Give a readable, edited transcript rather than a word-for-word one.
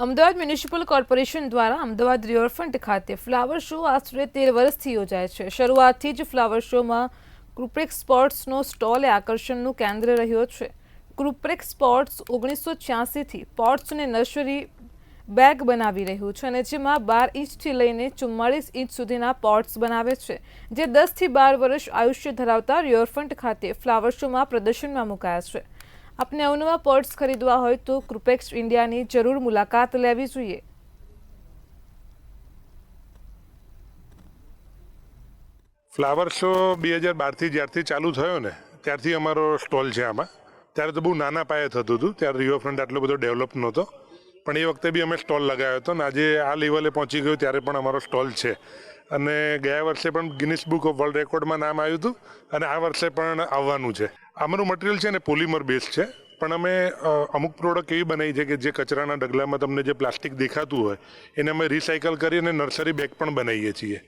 Ahmedabad municipal corporation દ્વારા Ahmedabad riverfront ખાતે flower show આશરે 13 વર્ષથી યોજાય છે। શરૂઆતથી જ ફ્લાવર શોમાં ક્રુપ્રેક સ્પોર્ટ્સનો સ્ટોલ એ આકર્ષણનું કેન્દ્ર રહ્યો છે। ક્રુપ્રેક સ્પોર્ટ્સ 1986થી પોટ્સ અને નર્સરી બેગ બનાવી રહ્યું છે અને જેમાં 12 ઇંચથી લઈને 44 ઇંચ સુધીના પોટ્સ બનાવે છે, જે 10 થી 12 વર્ષ આયુષ્ય ધરાવતા રિવરફ્રન્ટ ખાતે ફ્લાવર શોમાં પ્રદર્શનમાં મુકાયા છે। આપને અવનવા પોટ્સ ખરીદવા હોય તો ક્રુપ્રેક્સ ઇન્ડિયાની જરૂર મુલાકાત લેવી જોઈએ। ફ્લાવર શો 2012થી જ્યારથી ચાલુ થયો ને ત્યારથી અમારો સ્ટોલ છે આમાં। ત્યારે તો બહુ નાના પાયે થતું હતું, ત્યારે રિવરફ્રન્ટ આટલો બધો ડેવલપ નહોતો, પણ એ વખતે બી અમે સ્ટોલ લગાવ્યો હતો ને આજે આ લેવલે પહોંચી ગયો ત્યારે પણ અમારો સ્ટોલ છે। અને ગયા વર્ષે પણ ગિનિસ બુક ઓફ વર્લ્ડ રેકોર્ડમાં નામ આવ્યું હતું અને આ વર્ષે પણ આવવાનું છે। અમારું મટીરિયલ છે ને પોલિમર બેઝ છે, પણ અમે અમુક પ્રોડક્ટ એવી બનાવી છે કે જે કચરાના ઢગલામાં તમને જે પ્લાસ્ટિક દેખાતું હોય એને અમે રિસાયકલ કરી અને નર્સરી બેગ પણ બનાવીએ છીએ।